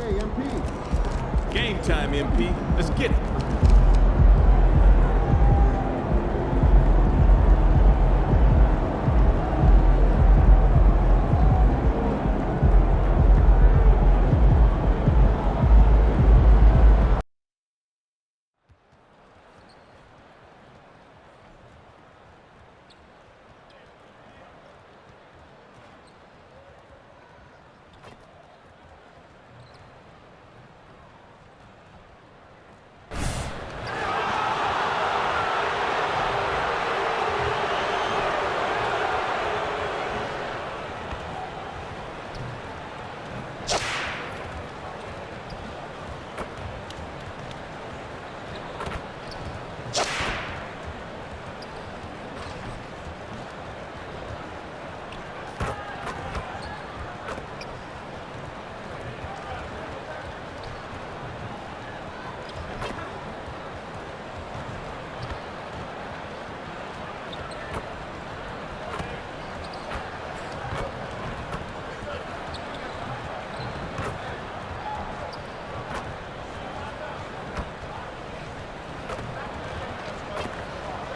NBA MP. Game time, MP. Let's get it.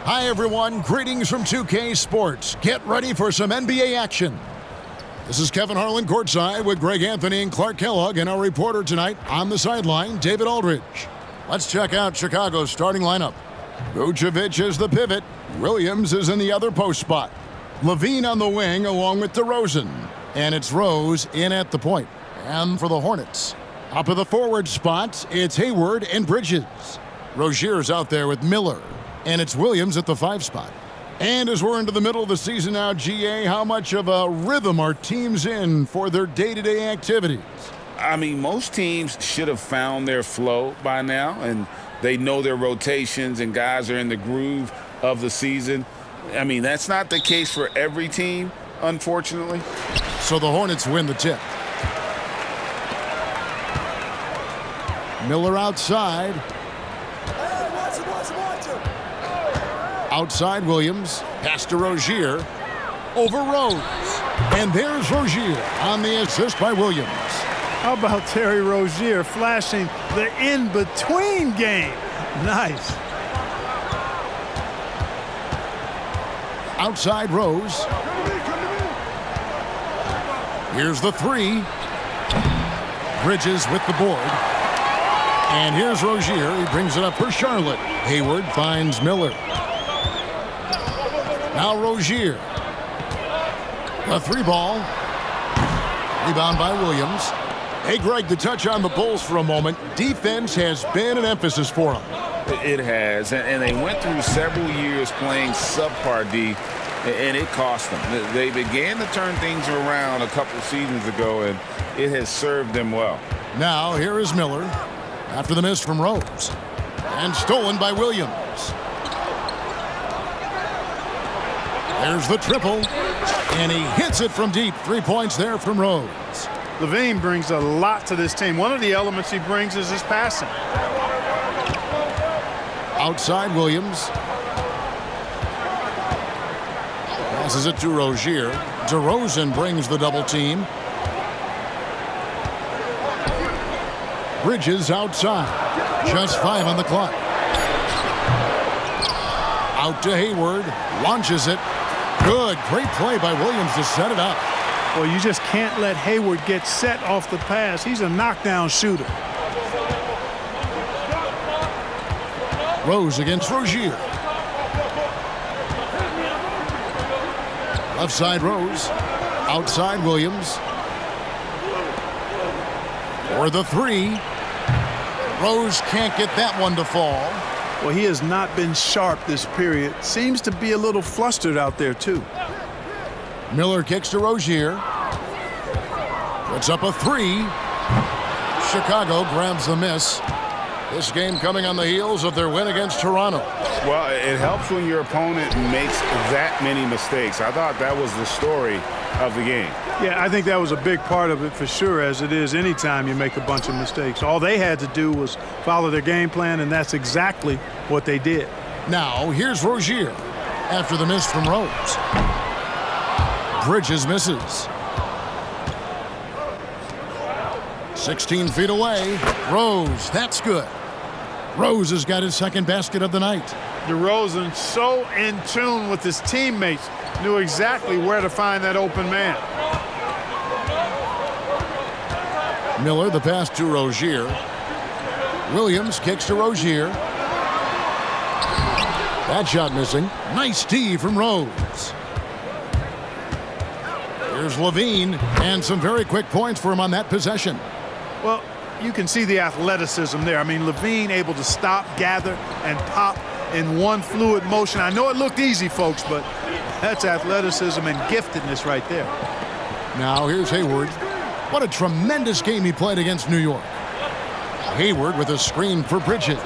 Hi everyone, greetings from 2K Sports. Get ready for some NBA action. This is Kevin Harlan courtside with Greg Anthony and Clark Kellogg, and our reporter tonight on the sideline, David Aldridge. Let's check out Chicago's starting lineup. Vucevic is the pivot. Williams is in the other post spot. Levine on the wing along with DeRozan. And it's Rose in at the point. And for the Hornets, up at the forward spot, it's Hayward and Bridges. Rozier's out there with Miller. And it's Williams at the 5 spot. And as we're into the middle of the season now, GA, how much of a rhythm are teams in for their day-to-day activities? I mean, most teams should have found their flow by now, and they know their rotations, and guys are in the groove of the season. I mean, that's not the case for every team, unfortunately. So the Hornets win the tip. Miller outside. Outside Williams, pass to Rozier, over Rose. And there's Rozier on the assist by Williams. How about Terry Rozier flashing the in-between game? Nice. Outside Rose. Here's the 3. Bridges with the board. And here's Rozier. He brings it up for Charlotte. Hayward finds Miller. Now Rozier. The 3 ball. Rebound by Williams. Hey, Greg, to touch on the Bulls for a moment, defense has been an emphasis for them. It has, and they went through several years playing subpar D, and it cost them. They began to turn things around a couple seasons ago, and it has served them well. Now, here is Miller after the miss from Rose. And stolen by Williams. There's the triple, and he hits it from deep. 3 points there from Rose. Levine brings a lot to this team. One of the elements he brings is his passing. Outside Williams. Passes it to Rozier. DeRozan brings the double team. Bridges outside. Just 5 on the clock. Out to Hayward. Launches it. Good. Great play by Williams to set it up. Well, you just can't let Hayward get set off the pass. He's a knockdown shooter. Rose against Rozier. Left side Rose. Outside Williams. For the 3. Rose can't get that one to fall. Well, he has not been sharp this period. Seems to be a little flustered out there, too. Miller kicks to Rozier. Puts up a 3. Chicago grabs the miss. This game coming on the heels of their win against Toronto. Well, it helps when your opponent makes that many mistakes. I thought that was the story of the game. Yeah, I think that was a big part of it for sure, as it is anytime you make a bunch of mistakes. All they had to do was follow their game plan, and that's exactly what they did. Now, here's Rozier after the miss from Rose. Bridges misses. 16 feet away. Rose, that's good. Rose has got his second basket of the night. DeRozan, so in tune with his teammates, knew exactly where to find that open man. Miller, the pass to Rozier. Williams kicks to Rozier. That shot missing. Nice D from Rose. Here's Levine, and some very quick points for him on that possession. Well, you can see the athleticism there. I mean, Levine able to stop, gather, and pop in one fluid motion. I know it looked easy, folks, but that's athleticism and giftedness right there. Now here's Hayward. What a tremendous game he played against New York. Hayward with a screen for Bridges.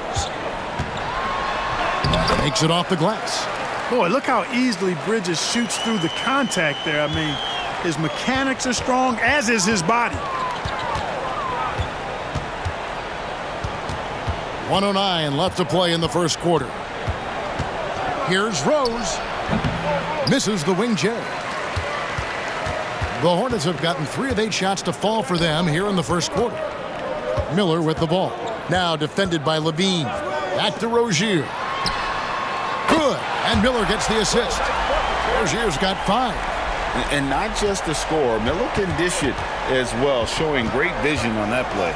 Makes it off the glass. Boy, look how easily Bridges shoots through the contact there. I mean, his mechanics are strong, as is his body. 1:09 left to play in the first quarter. Here's Rose. Misses the wing J. The Hornets have gotten 3 of 8 shots to fall for them here in the first quarter. Miller with the ball. Now defended by Levine. Back to Rozier. Good. And Miller gets the assist. Rozier's got 5. And not just the score. Miller can dish it as well, showing great vision on that play.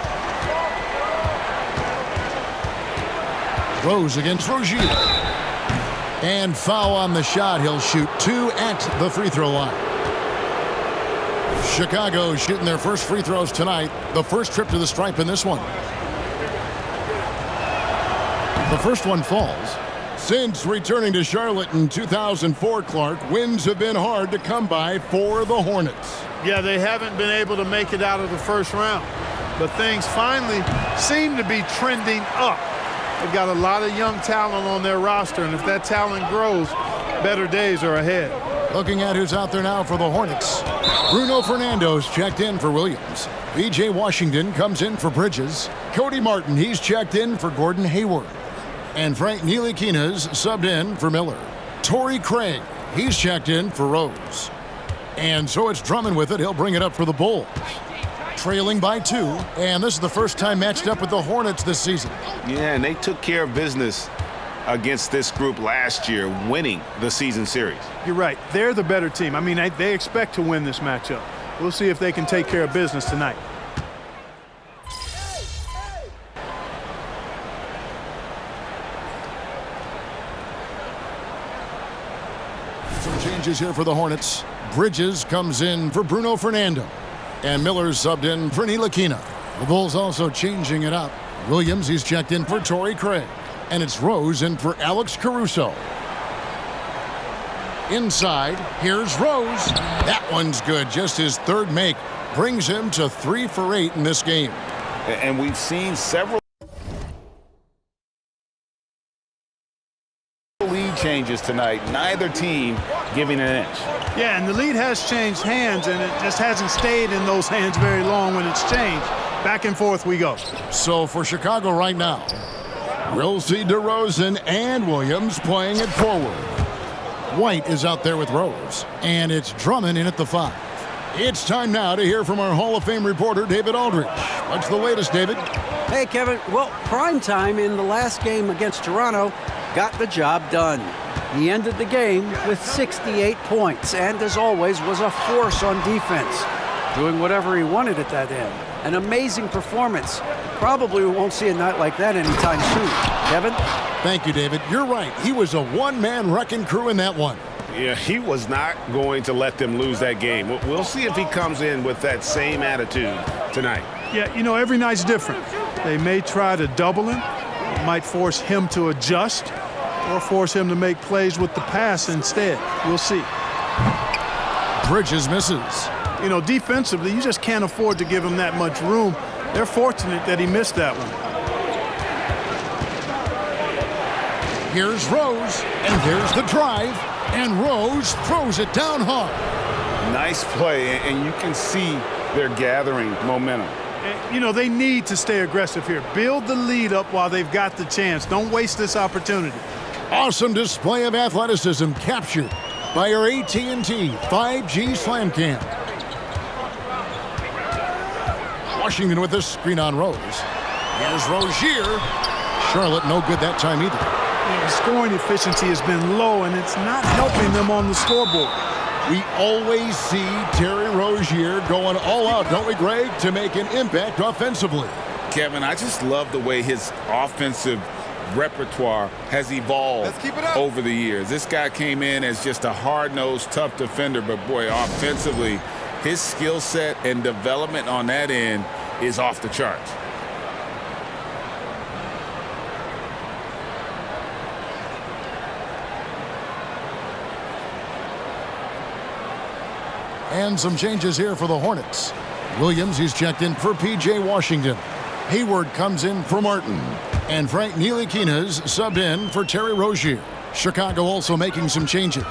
Rose against Rozier. And foul on the shot. He'll shoot 2 at the free throw line. Chicago shooting their first free throws tonight. The first trip to the stripe in this one. The first one falls. Since returning to Charlotte in 2004, Clark, wins have been hard to come by for the Hornets. Yeah, they haven't been able to make it out of the first round. But things finally seem to be trending up. They've got a lot of young talent on their roster, and if that talent grows, better days are ahead. Looking at who's out there now for the Hornets. Bruno Fernando's checked in for Williams. B.J. Washington comes in for Bridges. Cody Martin, he's checked in for Gordon Hayward. And Frank Ntilikina's subbed in for Miller. Torrey Craig, he's checked in for Rose. And so it's Drummond with it. He'll bring it up for the Bulls. Trailing by 2, and this is the first time matched up with the Hornets this season. Yeah, and they took care of business against this group last year, winning the season series. You're right. They're the better team. I mean, they expect to win this matchup. We'll see if they can take care of business tonight. Some changes here for the Hornets. Bridges comes in for Bruno Fernando. And Miller's subbed in for Ntilikina. The Bulls also changing it up. Williams, he's checked in for Torrey Craig. And it's Rose in for Alex Caruso. Inside, here's Rose. That one's good. Just his third make. Brings him to 3 for 8 in this game. And we've seen several lead changes tonight. Neither team giving an inch. Yeah, and the lead has changed hands, and it just hasn't stayed in those hands very long when it's changed. Back and forth we go. So for Chicago right now, we'll see DeRozan and Williams playing it forward. White is out there with Rose, and it's Drummond in at the 5. It's time now to hear from our Hall of Fame reporter, David Aldridge. What's the latest, David? Hey, Kevin. Well, prime time in the last game against Toronto got the job done. He ended the game with 68 points and, as always, was a force on defense, doing whatever he wanted at that end. An amazing performance. Probably we won't see a night like that anytime soon. Kevin? Thank you, David. You're right. He was a one-man wrecking crew in that one. Yeah, he was not going to let them lose that game. We'll see if he comes in with that same attitude tonight. Yeah, you know, every night's different. They may try to double him. It might force him to adjust or force him to make plays with the pass instead. We'll see. Bridges misses. You know, defensively, you just can't afford to give him that much room. They're fortunate that he missed that one. Here's Rose, and there's the drive, and Rose throws it down hard. Nice play, and you can see they're gathering momentum. And, you know, they need to stay aggressive here. Build the lead up while they've got the chance. Don't waste this opportunity. Awesome display of athleticism captured by our AT&T 5G Slam Cam. Washington with this screen on Rose. Here's Rozier. Charlotte no good that time either. Yeah, the scoring efficiency has been low, and it's not helping them on the scoreboard. We always see Terry Rozier going all out, don't we, Greg, to make an impact offensively. Kevin, I just love the way his offensive repertoire has evolved over the years. This guy came in as just a hard-nosed, tough defender, but boy, offensively, his skill set and development on that end is off the charts. And some changes here for the Hornets. Williams, he's checked in for P.J. Washington. Hayward comes in for Martin. And Frank Ntilikina's subbed in for Terry Rozier. Chicago also making some changes.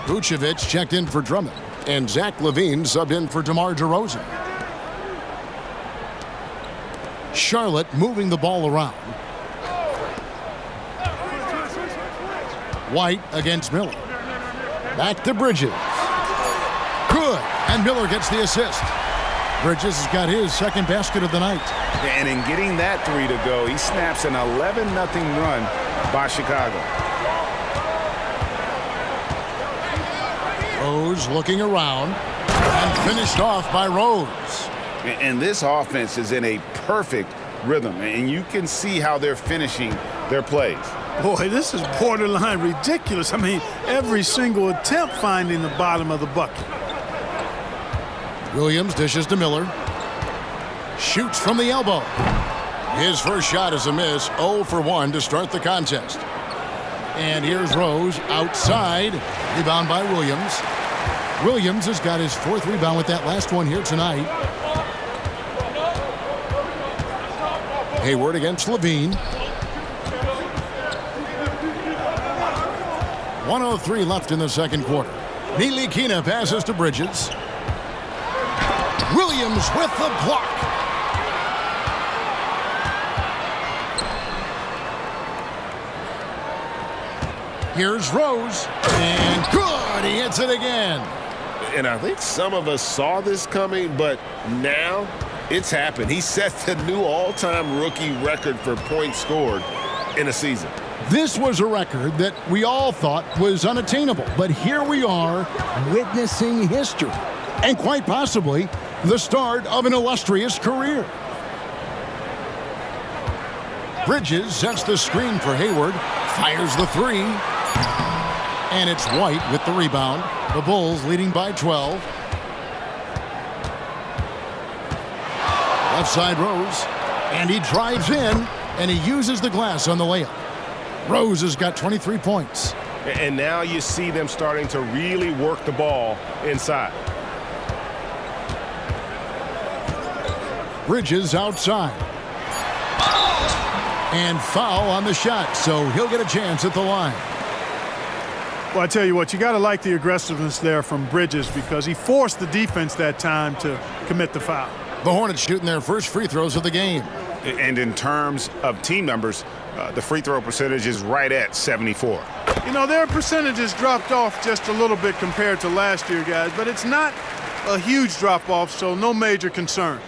Vucevic checked in for Drummond. And Zach LaVine subbed in for DeMar DeRozan. Charlotte moving the ball around. White against Miller. Back to Bridges. Good. And Miller gets the assist. Bridges has got his second basket of the night. And in getting that three to go, he snaps an 11-0 run by Chicago. Rose looking around and finished off by Rose. And this offense is in a perfect rhythm, and you can see how they're finishing their plays. Boy, this is borderline ridiculous. I mean, every single attempt finding the bottom of the bucket. Williams dishes to Miller. Shoots from the elbow. His first shot is a miss. 0 for 1 to start the contest. And here's Rose outside. Rebound by Williams. Williams has got his fourth rebound with that last one here tonight. Hayward against LaVine. 1:03 left in the second quarter. Ntilikina passes to Bridges. Williams with the block. Here's Rose. And good. He hits it again. And I think some of us saw this coming, but now it's happened. He set the new all-time rookie record for points scored in a season. This was a record that we all thought was unattainable, but here we are witnessing history and quite possibly the start of an illustrious career. Bridges sets the screen for Hayward, fires the three, and it's White with the rebound. The Bulls leading by 12. Left side Rose, and he drives in, and he uses the glass on the layup. Rose has got 23 points. And now you see them starting to really work the ball inside. Bridges outside. And foul on the shot, so he'll get a chance at the line. Well, I tell you what, you got to like the aggressiveness there from Bridges because he forced the defense that time to commit the foul. The Hornets shooting their first free throws of the game. And in terms of team numbers, the free throw percentage is right at 74. You know, their percentages dropped off just a little bit compared to last year, guys, but it's not a huge drop-off, so no major concern.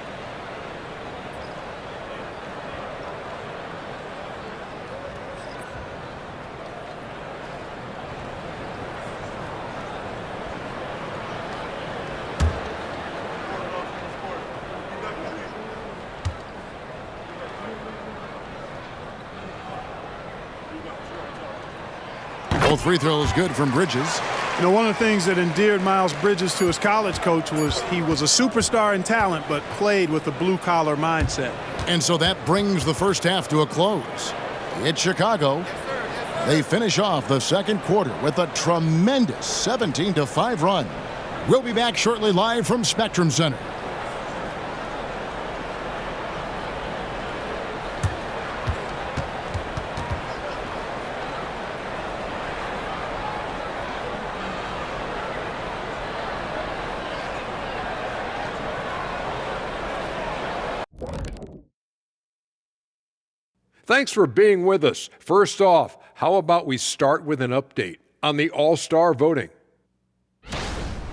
Both free throws good from Bridges. You know, one of the things that endeared Miles Bridges to his college coach was he was a superstar in talent, but played with a blue-collar mindset. And so that brings the first half to a close. It's Chicago. They finish off the second quarter with a tremendous 17-5 run. We'll be back shortly live from Spectrum Center. Thanks for being with us. First off, how about we start with an update on the All-Star voting?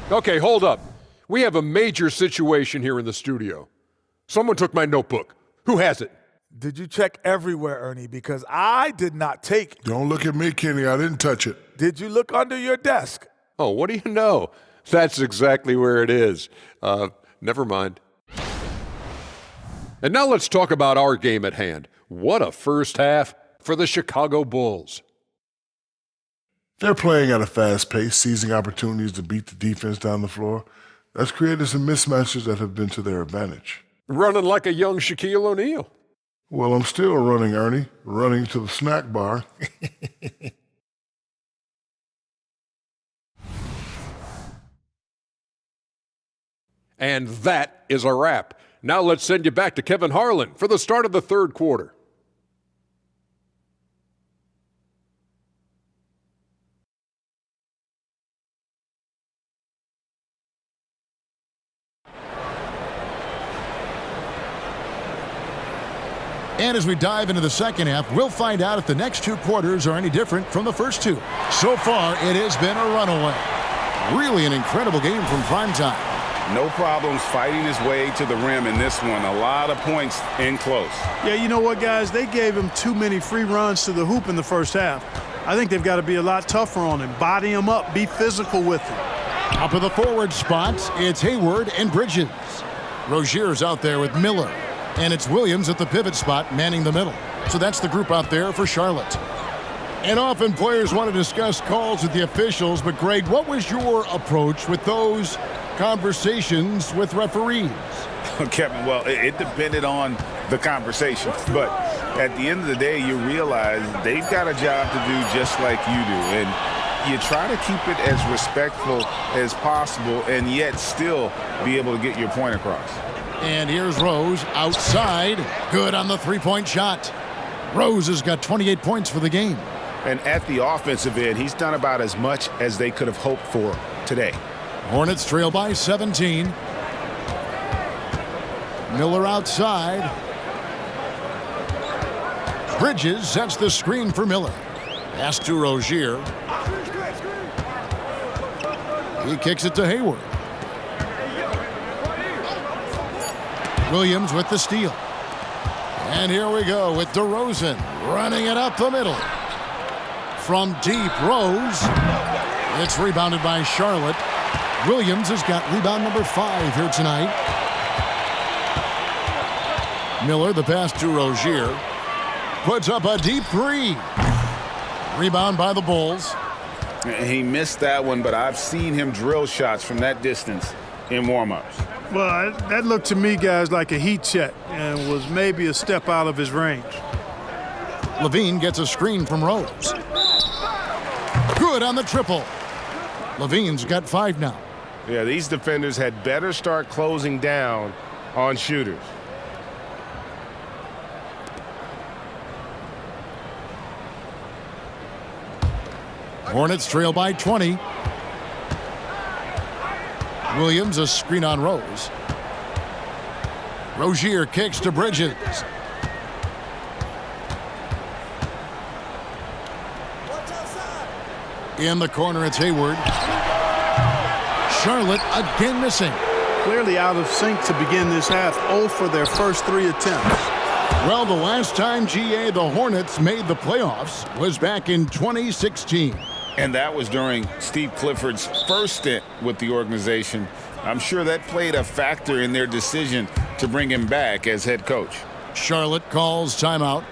Okay, hold up. We have a major situation here in the studio. Someone took my notebook. Who has it? Did you check everywhere, Ernie? Because I did not take it. Don't look at me, Kenny. I didn't touch it. Did you look under your desk? Oh, what do you know? That's exactly where it is. Never mind. And now let's talk about our game at hand. What a first half for the Chicago Bulls. They're playing at a fast pace, seizing opportunities to beat the defense down the floor. That's created some mismatches that have been to their advantage. Running like a young Shaquille O'Neal. Well, I'm still running, Ernie. Running to the snack bar. And that is a wrap. Now let's send you back to Kevin Harlan for the start of the third quarter. And as we dive into the second half, we'll find out if the next two quarters are any different from the first two. So far, it has been a runaway. Really an incredible game from primetime. No problems fighting his way to the rim in this one. A lot of points in close. Yeah, you know what, guys? They gave him too many free runs to the hoop in the first half. I think they've got to be a lot tougher on him. Body him up. Be physical with him. Up of the forward spots, it's Hayward and Bridges. Rozier's out there with Miller. And it's Williams at the pivot spot manning the middle. So that's the group out there for Charlotte. And often players want to discuss calls with the officials, but Greg, what was your approach with those conversations with referees? Kevin, well, it depended on the conversation. But at the end of the day, you realize they've got a job to do just like you do. And you try to keep it as respectful as possible and yet still be able to get your point across. And here's Rose outside. Good on the three-point shot. Rose has got 28 points for the game. And at the offensive end, he's done about as much as they could have hoped for today. Hornets trail by 17. Miller outside. Bridges sets the screen for Miller. Pass to Rozier. He kicks it to Hayward. Williams with the steal. And here we go with DeRozan running it up the middle. From deep, Rose. It's rebounded by Charlotte. Williams has got rebound number 5 here tonight. Miller, the pass to Rozier. Puts up a deep 3. Rebound by the Bulls. He missed that one, but I've seen him drill shots from that distance in warm-ups. Well, that looked to me, guys, like a heat check and was maybe a step out of his range. Levine gets a screen from Rose. Good on the triple. Levine's got 5 now. Yeah, these defenders had better start closing down on shooters. Hornets trail by 20. Williams a screen on Rose. Rozier kicks to Bridges. In the corner, it's Hayward. Charlotte again missing. Clearly out of sync to begin this half. 0 for their first 3 attempts. Well, the last time, GA, the Hornets made the playoffs was back in 2016. And that was during Steve Clifford's first stint with the organization. I'm sure that played a factor in their decision to bring him back as head coach. Charlotte calls timeout.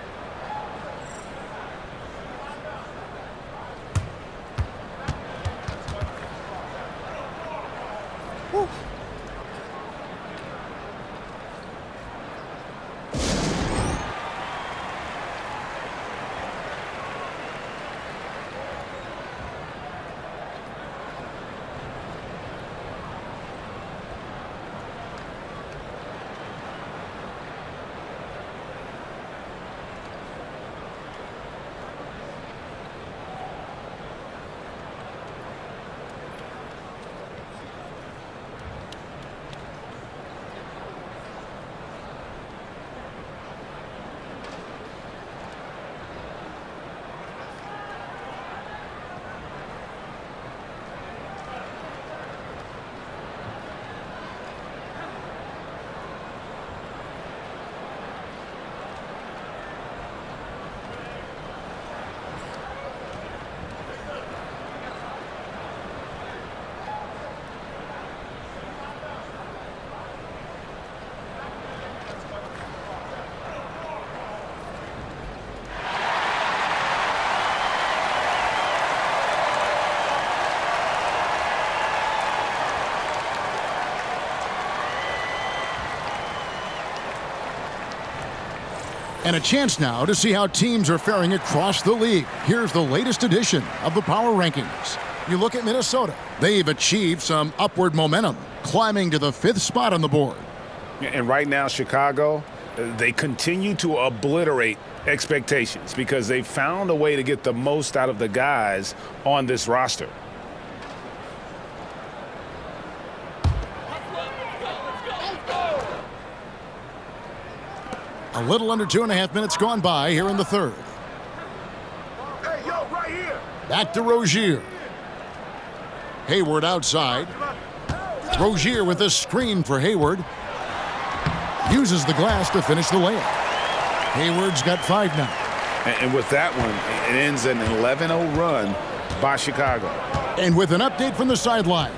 And a chance now to see how teams are faring across the league. Here's the latest edition of the Power Rankings. You look at Minnesota. They've achieved some upward momentum, climbing to the 5th spot on the board. And right now, Chicago, they continue to obliterate expectations because they've found a way to get the most out of the guys on this roster. A little under 2.5 minutes gone by here in the 3rd. Hey, yo, right here. Back to Rozier. Hayward outside. Rozier with a screen for Hayward. Uses the glass to finish the layup. Hayward's got 5 now. And with that one, it ends an 11-0 run by Chicago. And with an update from the sidelines,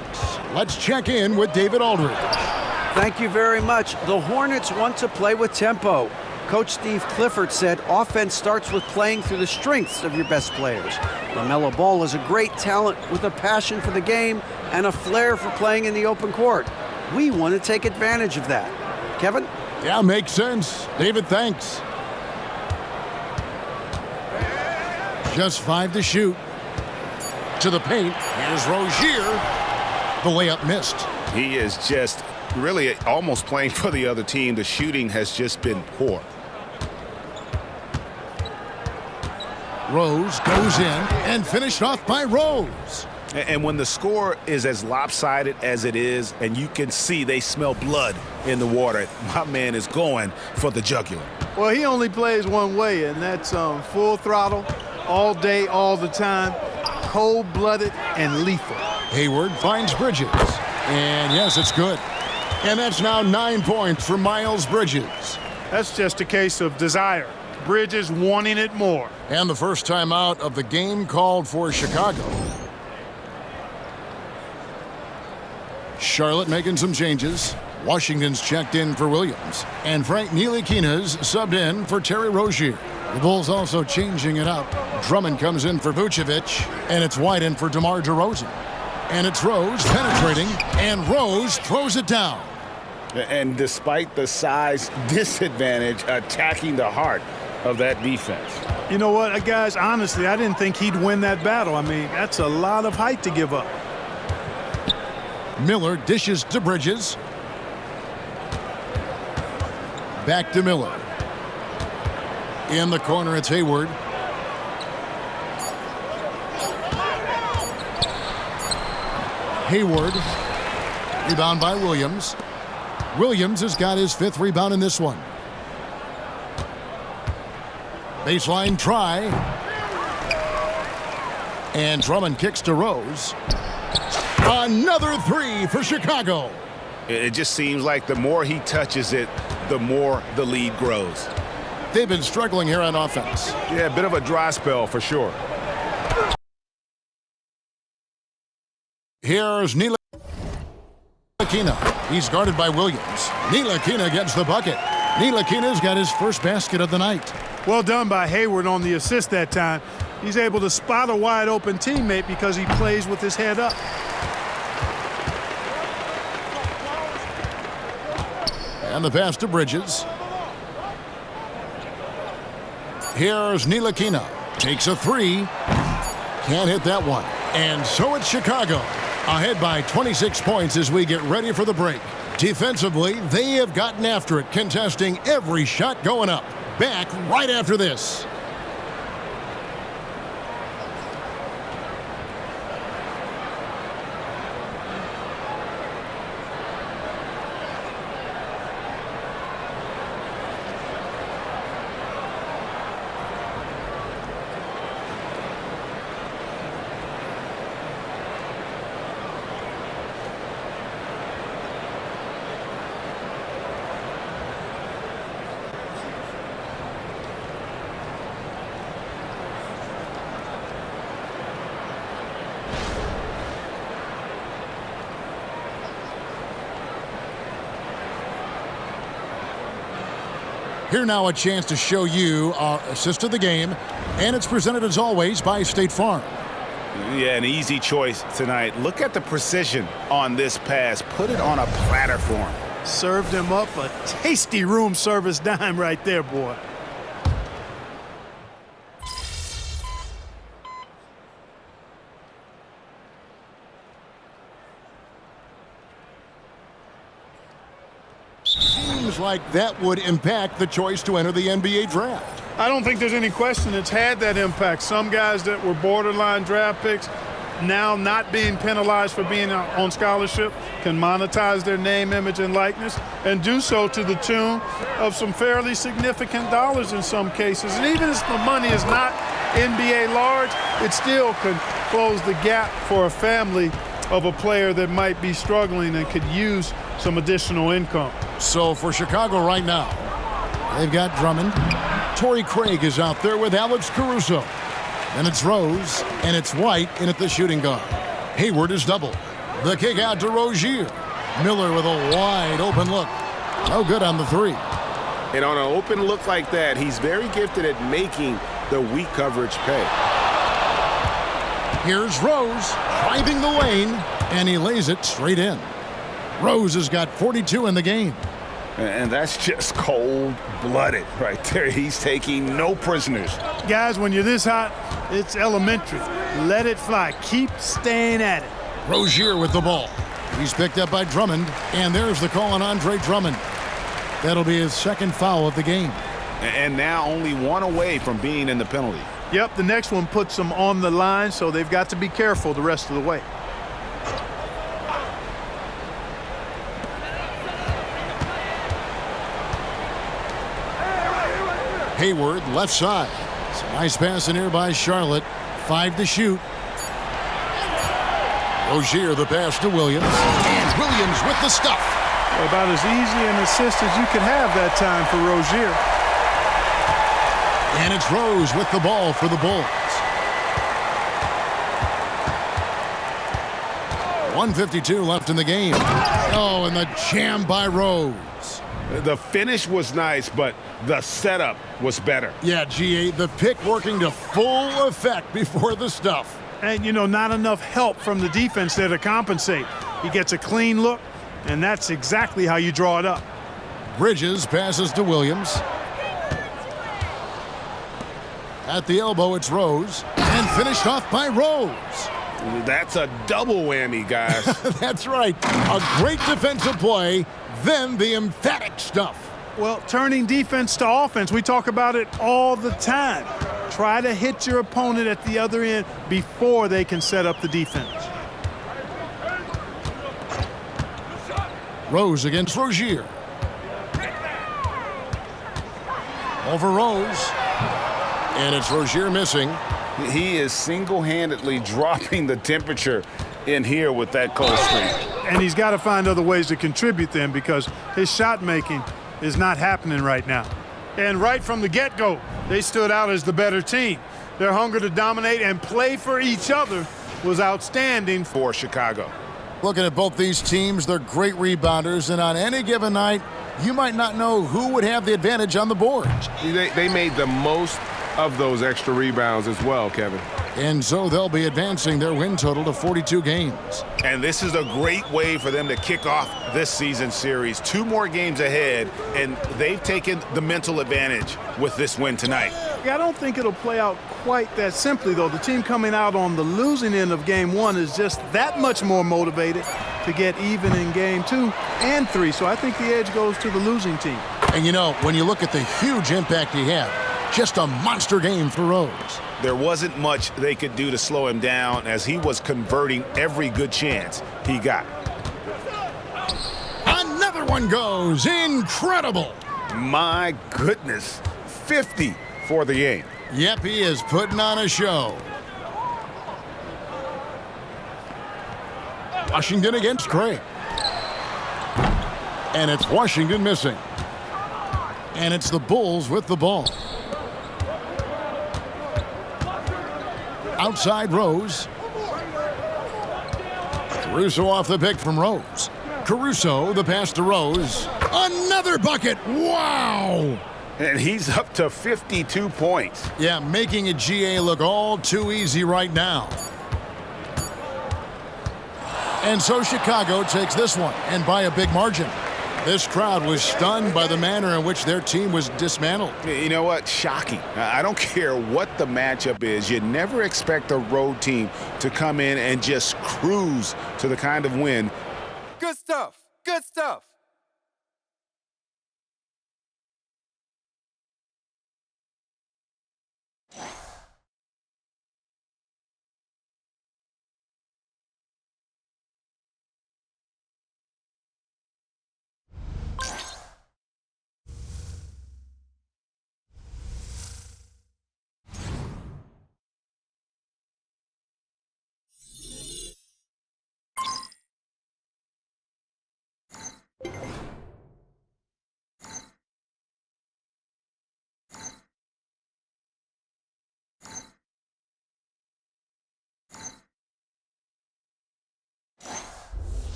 let's check in with David Aldridge. Thank you very much. The Hornets want to play with tempo. Coach Steve Clifford said offense starts with playing through the strengths of your best players. LaMelo Ball is a great talent with a passion for the game and a flair for playing in the open court. We want to take advantage of that. Kevin? Yeah, makes sense. David, thanks. Just 5 to shoot. To the paint. Here's Rozier. The layup missed. He is just really almost playing for the other team. The shooting has just been poor. Rose goes in and finished off by Rose. And when the score is as lopsided as it is, and you can see they smell blood in the water, my man is going for the jugular. Well, he only plays one way, and that's full throttle, all day, all the time, cold-blooded and lethal. Hayward finds Bridges. And yes, it's good. And that's now 9 points for Miles Bridges. That's just a case of desire. Bridges wanting it more. And the first time out of the game called for Chicago. Charlotte making some changes. Washington's checked in for Williams. And Frank Ntilikina's subbed in for Terry Rozier. The Bulls also changing it up. Drummond comes in for Vucevic. And it's White in for DeMar DeRozan. And it's Rose penetrating. And Rose throws it down. And despite the size disadvantage, attacking the heart of that defense. You know what, guys, honestly, I didn't think he'd win that battle. I mean, that's a lot of height to give up. Miller dishes to Bridges. Back to Miller. In the corner, it's Hayward. Hayward. Rebound by Williams. Williams has got his 5th rebound in this one. Baseline try. And Drummond kicks to Rose. Another 3 for Chicago. It just seems like the more he touches it, the more the lead grows. They've been struggling here on offense. Yeah, a bit of a dry spell for sure. Here's Ntilikina. He's guarded by Williams. Ntilikina gets the bucket. Ntilikina's got his first basket of the night. Well done by Hayward on the assist that time. He's able to spot a wide open teammate because he plays with his head up. And the pass to Bridges. Here's Ntilikina. Takes a 3. Can't hit that one. And so it's Chicago. Ahead by 26 points as we get ready for the break. Defensively, they have gotten after it, contesting every shot going up. Back right after this. Here now a chance to show you our assist of the game, and it's presented as always by State Farm. Yeah, an easy choice tonight. Look at the precision on this pass. Put it on a platter for him. Served him up a tasty room service dime right there, boy. seems like that would impact the choice to enter the NBA draft. I don't think there's any question it's had that impact. Some guys that were borderline draft picks now not being penalized for being on scholarship can monetize their name, image, and likeness and do so to the tune of some fairly significant dollars in some cases. And even if the money is not NBA large, it still could close the gap for a family of a player that might be struggling and could use some additional income. So for Chicago right now, they've got Drummond. Torrey Craig is out there with Alex Caruso. And it's Rose, and it's White in at the shooting guard. Hayward is double. The kick out to Rozier. Miller with a wide open look. No good on the three. And on an open look like that, he's very gifted at making the weak coverage pay. Here's Rose driving the lane, and he lays it straight in. Rose has got 42 in the game. And that's just cold-blooded right there. He's taking no prisoners. Guys, when you're this hot, it's elementary. Let it fly. Keep staying at it. Rozier with the ball. He's picked up by Drummond, and there's the call on Andre Drummond. That'll be his second foul of the game. And now only one away from being in the penalty. Yep, the next one puts them on the line, so they've got to be careful the rest of the way. Hayward, left side. It's a nice pass in here by Charlotte. 5 to shoot. Rozier, the pass to Williams. And Williams with the stuff. About as easy an assist as you could have that time for Rozier. And it's Rose with the ball for the Bulls. 1:52 left in the game. Oh, and the jam by Rose. The finish was nice, but the setup was better. Yeah, GA, the pick working to full effect before the stuff. And, you know, not enough help from the defense there to compensate. He gets a clean look, and that's exactly how you draw it up. Bridges passes to Williams. At the elbow, it's Rose. And finished off by Rose. That's a double whammy, guys. That's right. A great defensive play, then the emphatic stuff. Well, turning defense to offense, we talk about it all the time. Try to hit your opponent at the other end before they can set up the defense. Rose against Rozier. Over Rose. And it's Rozier missing. He is single-handedly dropping the temperature in here with that cold streak. And he's got to find other ways to contribute then, because his shot making is not happening right now. And right from the get-go, they stood out as the better team. Their hunger to dominate and play for each other was outstanding for Chicago. Looking at both these teams, they're great rebounders, and on any given night, you might not know who would have the advantage on the boards. They made the most of those extra rebounds as well, Kevin. And so they'll be advancing their win total to 42 games. And this is a great way for them to kick off this season series. 2 more games ahead, and they've taken the mental advantage with this win tonight. I don't think it'll play out quite that simply, though. The team coming out on the losing end of game 1 is just that much more motivated to get even in game 2 and 3. So I think the edge goes to the losing team. And you know, when you look at the huge impact he had, just a monster game for Rose. There wasn't much they could do to slow him down as he was converting every good chance he got. Another one goes. Incredible. My goodness. 50 for the game. Yep, he is putting on a show. Washington against Craig. And it's Washington missing. And it's the Bulls with the ball. Outside Rose. Caruso off the pick from Rose. Caruso, the pass to Rose. Another bucket. Wow. And he's up to 52 points. Yeah, making a GA look all too easy right now. And so Chicago takes this one, and by a big margin. This crowd was stunned by the manner in which their team was dismantled. You know what? Shocking. I don't care what the matchup is. You never expect a road team to come in and just cruise to the kind of win. Good stuff. Good stuff.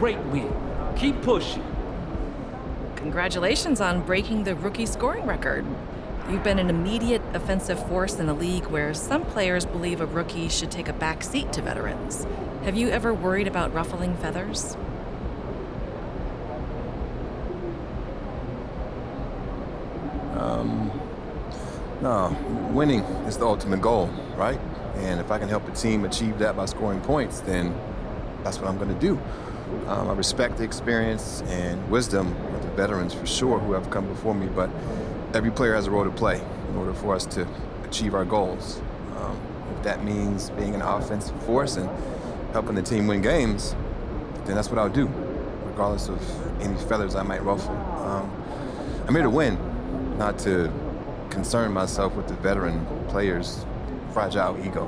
great win. Keep pushing. Congratulations on breaking the rookie scoring record. You've been an immediate offensive force in a league where some players believe a rookie should take a back seat to veterans. Have you ever worried about ruffling feathers? No, winning is the ultimate goal, right? And if I can help a team achieve that by scoring points, then that's what I'm going to do. I respect the experience and wisdom of the veterans for sure who have come before me, but every player has a role to play in order for us to achieve our goals. If that means being an offensive force and helping the team win games, then that's what I'll do, regardless of any feathers I might ruffle. I'm here to win, not to concern myself with the veteran players' fragile ego.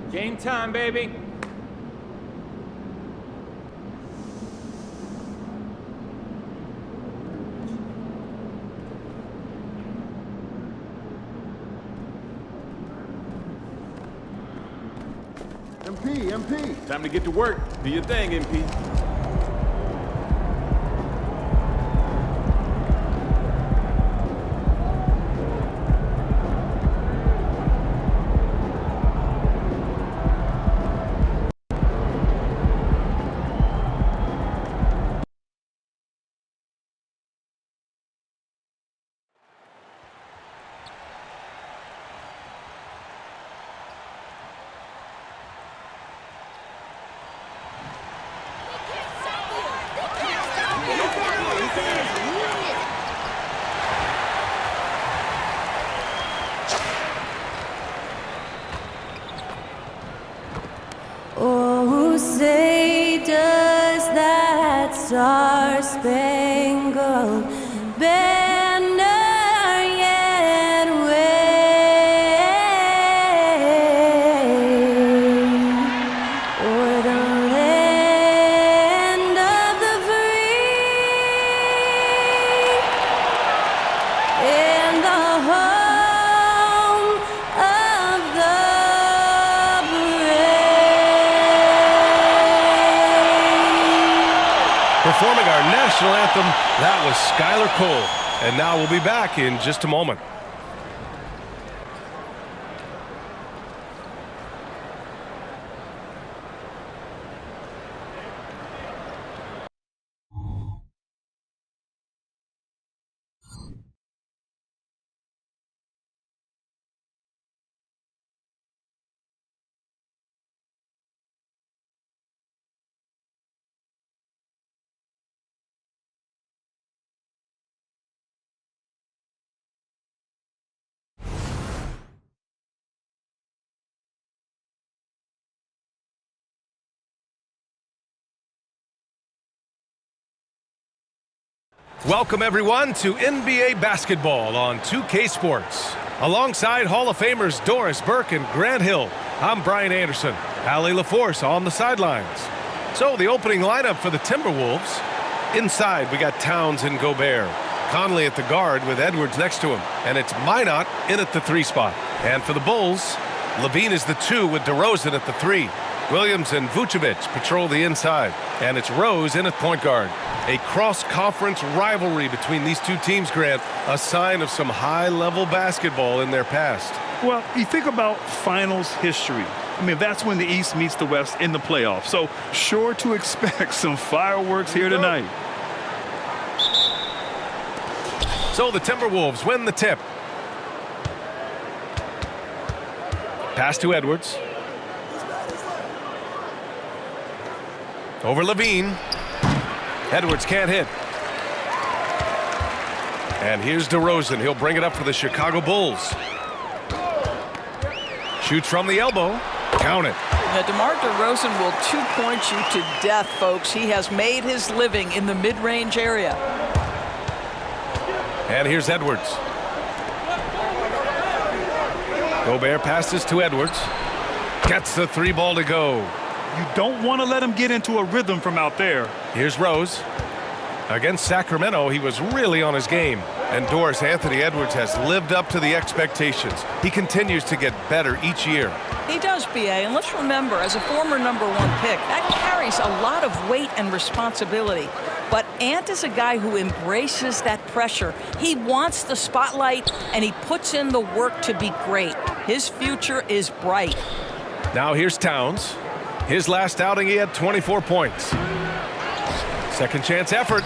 Game time, baby. MP. Time to get to work. Do your thing, MP. Oh, say does that star-spangled banner yet wave o'er the land of the free and the home of the Performing our national anthem, that was Skylar Cole. And now we'll be back in just a moment. Welcome, everyone, to NBA basketball on 2K Sports. Alongside Hall of Famers Doris Burke and Grant Hill, I'm Brian Anderson. Allie LaForce on the sidelines. So, the opening lineup for the Timberwolves. Inside, we got Towns and Gobert. Conley at the guard with Edwards next to him. And it's Minot in at the 3 spot. And for the Bulls, Levine is the 2 with DeRozan at the 3. Williams and Vucevic patrol the inside, and it's Rose in at point guard. A cross-conference rivalry between these two teams, Grant, a sign of some high-level basketball in their past. Well, you think about finals history. I mean, that's when the East meets the West in the playoffs. So sure to expect some fireworks here tonight. So the Timberwolves win the tip. Pass to Edwards. Over Levine. Edwards can't hit. And here's DeRozan. He'll bring it up for the Chicago Bulls. Shoots from the elbow. Count it. Now, DeMar DeRozan will two-point you to death, folks. He has made his living in the mid-range area. And here's Edwards. Gobert passes to Edwards. Gets the three ball to go. You don't want to let him get into a rhythm from out there. Here's Rose. Against Sacramento, he was really on his game. And Doris, Anthony Edwards has lived up to the expectations. He continues to get better each year. He does, BA, and let's remember, as a former #1 pick, that carries a lot of weight and responsibility. But Ant is a guy who embraces that pressure. He wants the spotlight, and he puts in the work to be great. His future is bright. Now here's Towns. His last outing, he had 24 points. Second chance effort.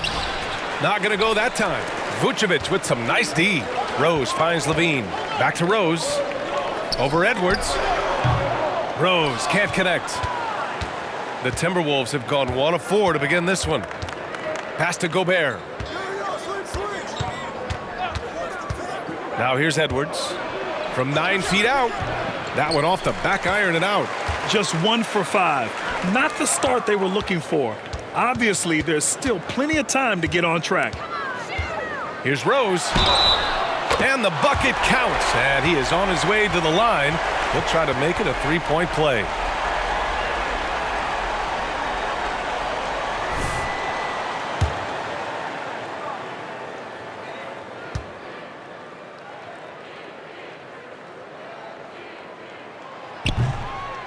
Not going to go that time. Vucevic with some nice D. Rose finds Levine. Back to Rose. Over Edwards. Rose can't connect. The Timberwolves have gone 1 of 4 to begin this one. Pass to Gobert. Now here's Edwards. From 9 feet out. That one off the back iron and out. Just 1 for 5. Not the start they were looking for. Obviously, there's still plenty of time to get on track. Here's Rose. And the bucket counts. And he is on his way to the line. He'll try to make it a three-point play.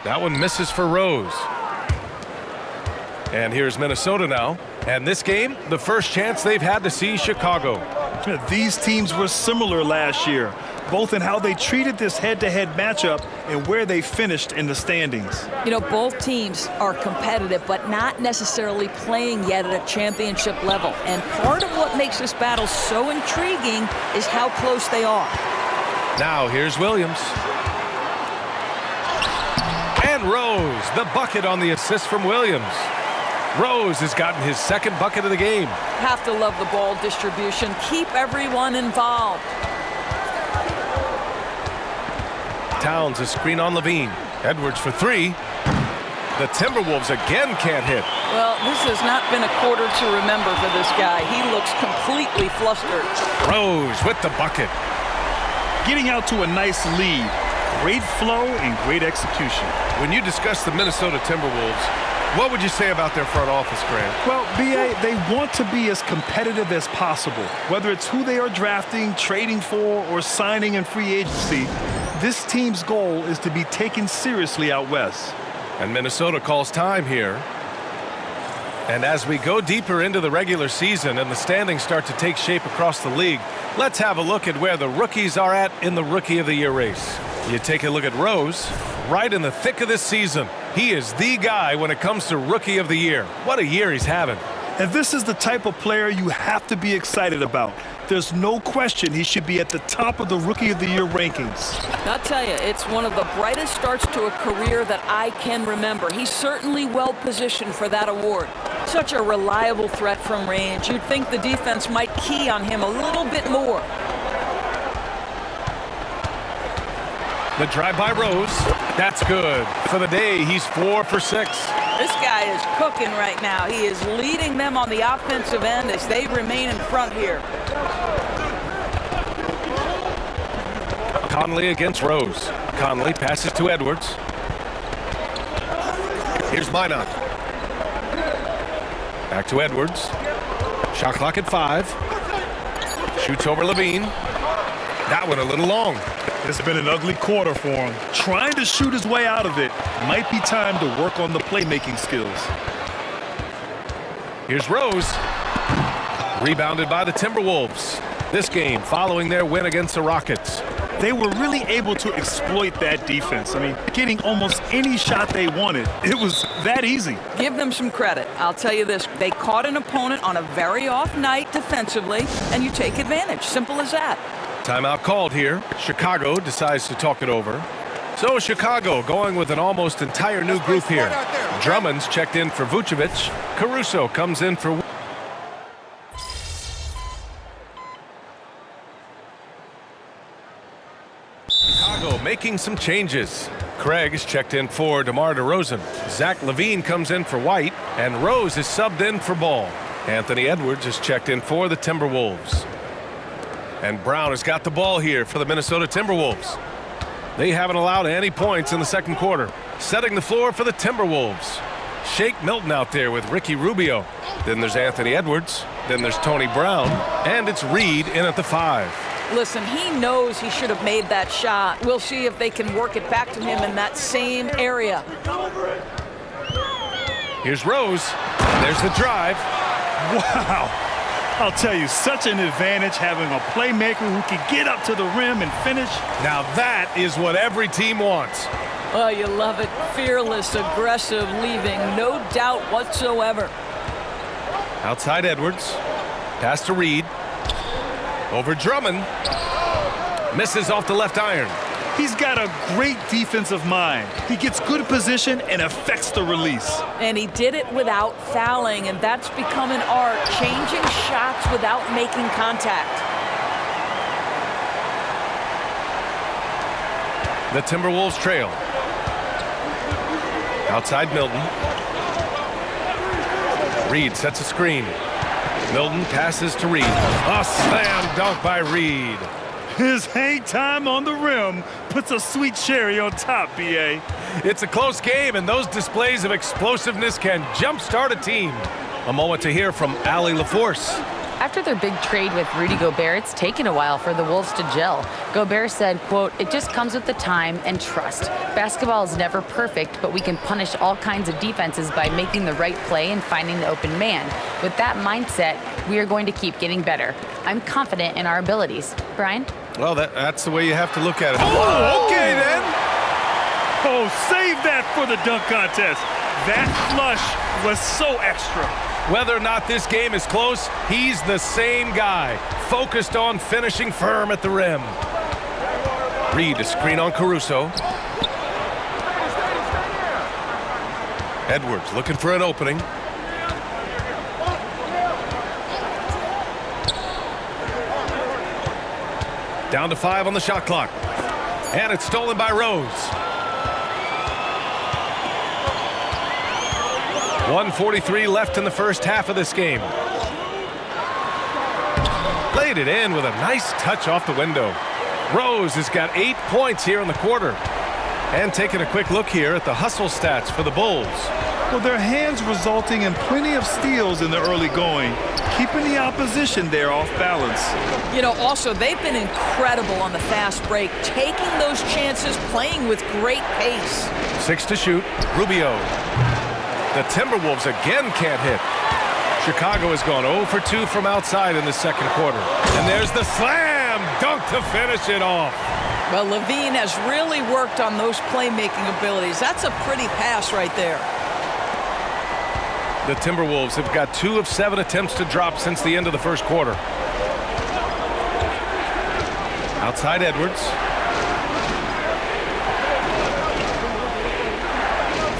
That one misses for Rose. And here's Minnesota now. And this game, the first chance they've had to see Chicago. These teams were similar last year, both in how they treated this head-to-head matchup and where they finished in the standings. You know, both teams are competitive, but not necessarily playing yet at a championship level. And part of what makes this battle so intriguing is how close they are. Now here's Williams. And Rose, the bucket on the assist from Williams. Rose has gotten his second bucket of the game. Have to love the ball distribution. Keep everyone involved. Towns a screen on Levine. Edwards for 3. The Timberwolves again can't hit. Well, this has not been a quarter to remember for this guy. He looks completely flustered. Rose with the bucket. Getting out to a nice lead. Great flow and great execution. When you discuss the Minnesota Timberwolves, what would you say about their front office, Grant? Well, BA, they want to be as competitive as possible. Whether it's who they are drafting, trading for, or signing in free agency, this team's goal is to be taken seriously out west. And Minnesota calls time here. And as we go deeper into the regular season and the standings start to take shape across the league, let's have a look at where the rookies are at in the Rookie of the Year race. You take a look at Rose, right in the thick of this season. He is the guy when it comes to Rookie of the Year. What a year he's having. And this is the type of player you have to be excited about. There's no question he should be at the top of the Rookie of the Year rankings. I'll tell you, it's one of the brightest starts to a career that I can remember. He's certainly well positioned for that award. Such a reliable threat from range. You'd think the defense might key on him a little bit more. The drive by Rose. That's good. For the day, he's 4 for 6. This guy is cooking right now. He is leading them on the offensive end as they remain in front here. Conley against Rose. Conley passes to Edwards. Here's Minot. Back to Edwards. Shot clock at 5. Shoots over Levine. That one a little long. It's been an ugly quarter for him. Trying to shoot his way out of it might be time to work on the playmaking skills. Here's Rose. Rebounded by the Timberwolves. This game following their win against the Rockets. They were really able to exploit that defense. I mean, getting almost any shot they wanted. It was that easy. Give them some credit. I'll tell you this. They caught an opponent on a very off night defensively, and you take advantage. Simple as that. Timeout called here. Chicago decides to talk it over. So Chicago going with an almost entire new group here. Drummond's checked in for Vucevic. Caruso comes in for... Chicago making some changes. Craig is checked in for DeMar DeRozan. Zach LaVine comes in for White, and Rose is subbed in for Ball. Anthony Edwards is checked in for the Timberwolves. And Brown has got the ball here for the Minnesota Timberwolves. They haven't allowed any points in the second quarter. Setting the floor for the Timberwolves. Shake Milton out there with Ricky Rubio. Then there's Anthony Edwards. Then there's Tony Brown. And it's Reed in at the 5. Listen, he knows he should have made that shot. We'll see if they can work it back to him in that same area. Here's Rose. There's the drive. Wow. I'll tell you, such an advantage having a playmaker who can get up to the rim and finish. Now that is what every team wants. Oh, you love it. Fearless, aggressive, leaving no doubt whatsoever. Outside Edwards. Pass to Reed. Over Drummond. Misses off the left iron. He's got a great defensive mind. He gets good position and affects the release. And he did it without fouling, and that's become an art, changing shots without making contact. The Timberwolves trail. Outside Milton. Reed sets a screen. Milton passes to Reed. A slam dunk by Reed. His hang time on the rim puts a sweet cherry on top, B.A. It's a close game, and those displays of explosiveness can jumpstart a team. A moment to hear from Allie LaForce. After their big trade with Rudy Gobert, it's taken a while for the Wolves to gel. Gobert said, quote, "It just comes with the time and trust. Basketball is never perfect, but we can punish all kinds of defenses by making the right play and finding the open man. With that mindset, we are going to keep getting better. I'm confident in our abilities." Brian? Well, that's the way you have to look at it. Oh, okay then. Oh, save that for the dunk contest. That flush was so extra. Whether or not this game is close, he's the same guy, focused on finishing firm at the rim. Reed to screen on Caruso. Edwards looking for an opening. Down to 5 on the shot clock. And it's stolen by Rose. 1:43 left in the first half of this game. Laid it in with a nice touch off the window. Rose has got 8 points here in the quarter. And taking a quick look here at the hustle stats for the Bulls. Well, their hands resulting in plenty of steals in the early going, keeping the opposition there off balance. You know, also, they've been incredible on the fast break, taking those chances, playing with great pace. 6 to shoot. Rubio. The Timberwolves again can't hit. Chicago has gone 0 for 2 from outside in the second quarter. And there's the slam dunk to finish it off. Well, LaVine has really worked on those playmaking abilities. That's a pretty pass right there. The Timberwolves have got 2 of 7 attempts to drop since the end of the first quarter. Outside Edwards.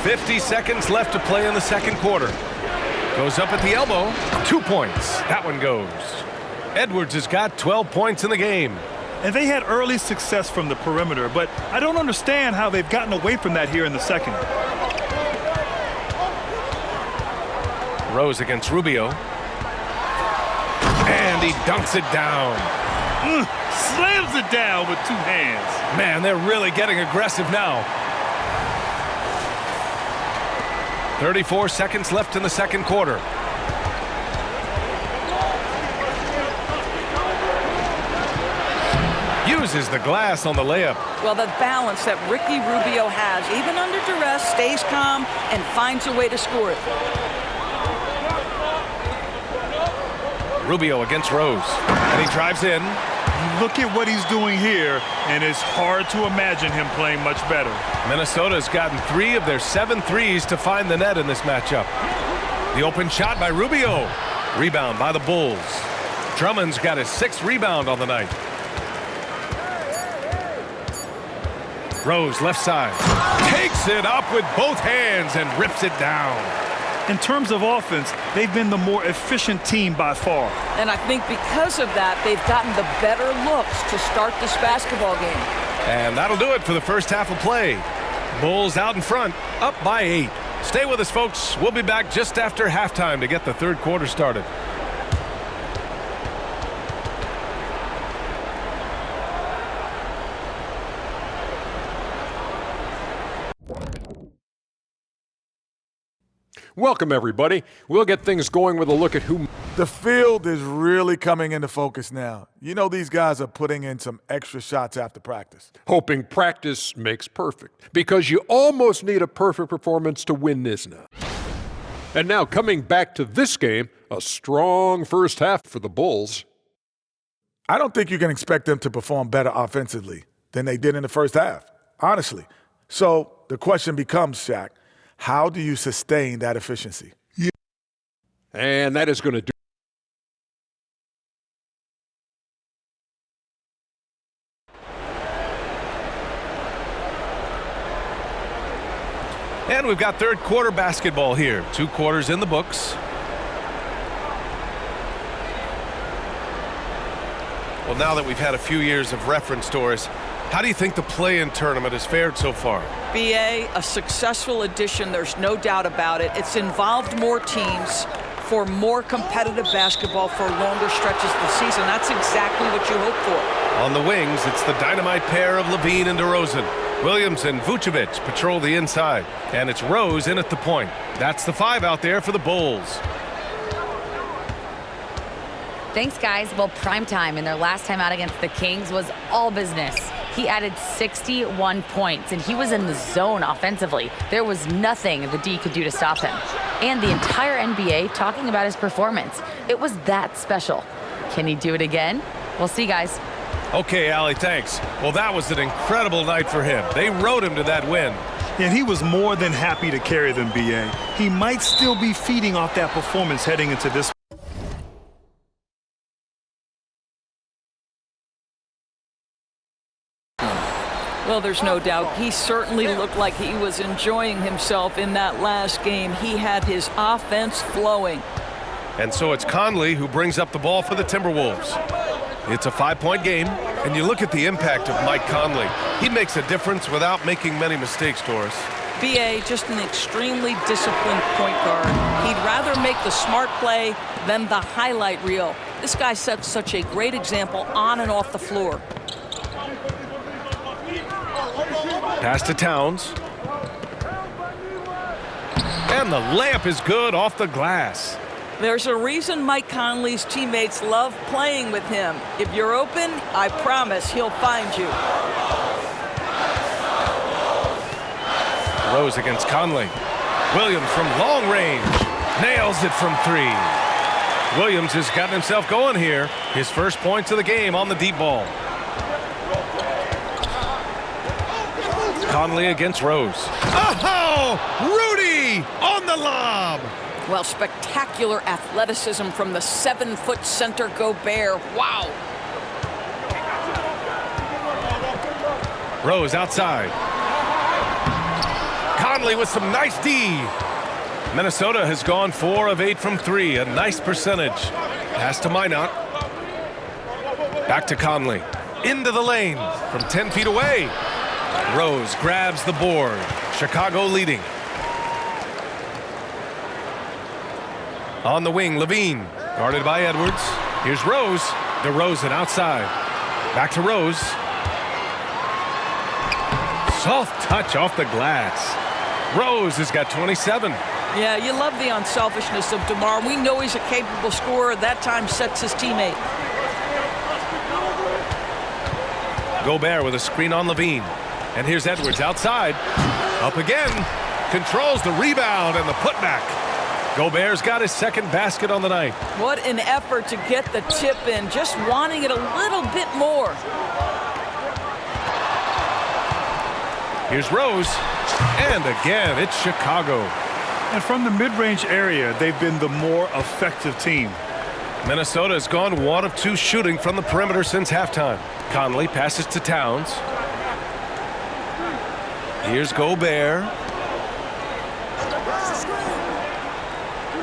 50 seconds left to play in the second quarter. Goes up at the elbow. 2 points. That one goes. Edwards has got 12 points in the game. And they had early success from the perimeter, but I don't understand how they've gotten away from that here in the second. Rose against Rubio. And he dunks it down. Slams it down with 2 hands. Man, they're really getting aggressive now. 34 seconds left in the second quarter. uses the glass on the layup. Well, the balance that Ricky Rubio has, even under duress, stays calm and finds a way to score it. Rubio against Rose, and he drives in. Look at what he's doing here, and it's hard to imagine him playing much better. Minnesota's gotten 3 of their 7 threes to find the net in this matchup. The open shot by Rubio. Rebound by the Bulls. Drummond's got his 6th rebound on the night. Rose, left side. Takes it up with both hands and rips it down. In terms of offense, they've been the more efficient team by far. And I think because of that, they've gotten the better looks to start this basketball game. And that'll do it for the first half of play. Bulls out in front, up by 8. Stay with us, folks. We'll be back just after halftime to get the third quarter started. Welcome, everybody. We'll get things going with a look at who... The field is really coming into focus now. You know these guys are putting in some extra shots after practice. Hoping practice makes perfect, because you almost need a perfect performance to win this now. And now, coming back to this game, a strong first half for the Bulls. I don't think you can expect them to perform better offensively than they did in the first half, honestly. So the question becomes, Shaq, how do you sustain that efficiency? Yeah. And that is going to do. And we've got third quarter basketball here. 2 quarters in the books. Well, now that we've had a few years of reference, Doris, how do you think the play-in tournament has fared so far? BA, a successful addition, there's no doubt about it. It's involved more teams for more competitive basketball for longer stretches of the season. That's exactly what you hope for. On the wings, it's the dynamite pair of Levine and DeRozan. Williams and Vucevic patrol the inside, and it's Rose in at the point. That's the 5 out there for the Bulls. Thanks, guys. Well, primetime in their last time out against the Kings was all business. He added 61 points, and he was in the zone offensively. There was nothing the D could do to stop him. And the entire NBA talking about his performance. It was that special. Can he do it again? We'll see, guys. Okay, Allie, thanks. Well, that was an incredible night for him. They rode him to that win. And he was more than happy to carry them, BA. He might still be feeding off that performance heading into this. Well, there's no doubt. He certainly looked like he was enjoying himself in that last game. He had his offense flowing. And so it's Conley who brings up the ball for the Timberwolves. It's a 5-point game, and you look at the impact of Mike Conley. He makes a difference without making many mistakes, Doris. BA, just an extremely disciplined point guard. He'd rather make the smart play than the highlight reel. This guy sets such a great example on and off the floor. Pass to Towns. And the layup is good off the glass. There's a reason Mike Conley's teammates love playing with him. If you're open, I promise he'll find you. Rose against Conley. Williams from long range. Nails it from 3. Williams has gotten himself going here. His first points of the game on the deep ball. Conley against Rose. Oh, Rudy on the lob. Well, spectacular athleticism from the 7-foot center Gobert. Wow. Rose outside. Conley with some nice D. Minnesota has gone 4 of 8 from 3. A nice percentage. Pass to Minot. Back to Conley. Into the lane from 10 feet away. Rose grabs the board. Chicago leading. On the wing, Levine, guarded by Edwards. Here's Rose. DeRozan outside. Back to Rose. Soft touch off the glass. Rose has got 27. Yeah, you love the unselfishness of DeMar. We know he's a capable scorer. That time sets his teammate. Gobert with a screen on Levine. And here's Edwards outside. Up again. Controls the rebound and the putback. Gobert's got his second basket on the night. What an effort to get the tip in, just wanting it a little bit more. Here's Rose. And again, it's Chicago. And from the mid-range area, they've been the more effective team. Minnesota has gone 1 of 2 shooting from the perimeter since halftime. Conley passes to Towns. Here's Gobert.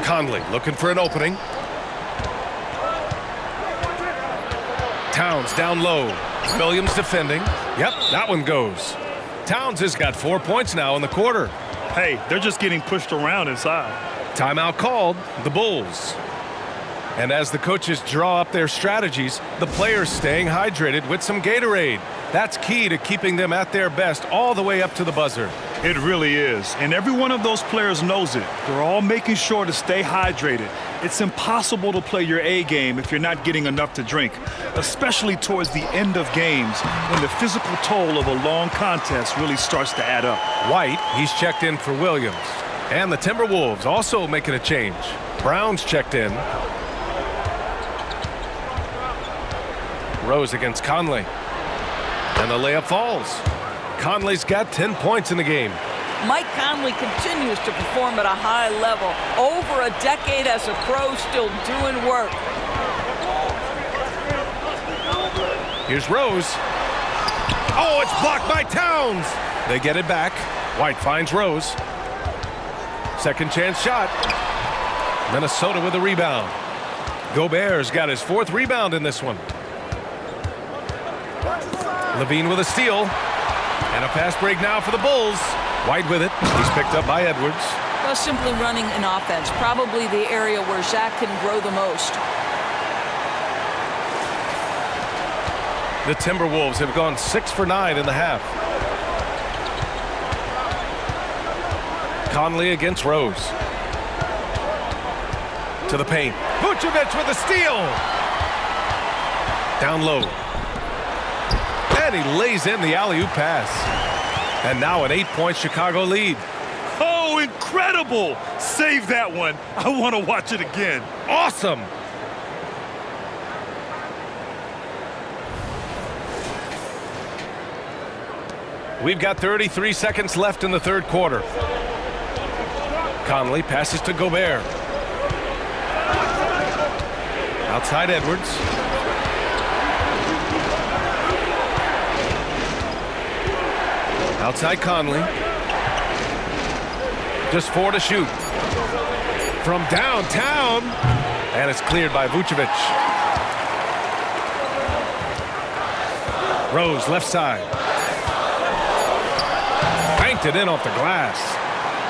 Conley looking for an opening. Towns down low. Williams defending. Yep, that one goes. Towns has got 4 points now in the quarter. Hey, they're just getting pushed around inside. Timeout called, the Bulls. And as the coaches draw up their strategies, the players staying hydrated with some Gatorade. That's key to keeping them at their best all the way up to the buzzer. It really is. And every one of those players knows it. They're all making sure to stay hydrated. It's impossible to play your A game if you're not getting enough to drink, especially towards the end of games when the physical toll of a long contest really starts to add up. White, he's checked in for Williams. And the Timberwolves also making a change. Brown's checked in. Rose against Conley. And the layup falls. Conley's got 10 points in the game. Mike Conley continues to perform at a high level. Over a decade as a pro, still doing work. Here's Rose. Oh, it's blocked by Towns. They get it back. White finds Rose. Second chance shot. Minnesota with a rebound. Gobert's got his 4th rebound in this one. Levine with a steal. And a fast break now for the Bulls. White with it. He's picked up by Edwards. Well, simply running an offense. Probably the area where Zach can grow the most. The Timberwolves have gone 6 for 9 in the half. Conley against Rose. To the paint. Vucevic with a steal. Down low. And he lays in the alley-oop pass. And now an 8-point Chicago lead. Oh, incredible! Save that one. I want to watch it again. Awesome! We've got 33 seconds left in the third quarter. Conley passes to Gobert. Outside Edwards. Outside Conley. Just 4 to shoot. From downtown. And it's cleared by Vucevic. Rose left side. Banked it in off the glass.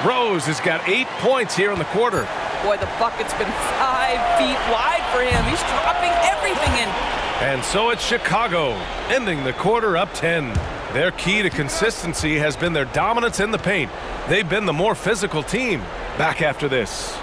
Rose has got 8 points here in the quarter. Boy, the bucket's been 5 feet wide for him. He's dropping everything in. And so it's Chicago, ending the quarter up 10. Their key to consistency has been their dominance in the paint. They've been the more physical team. Back after this.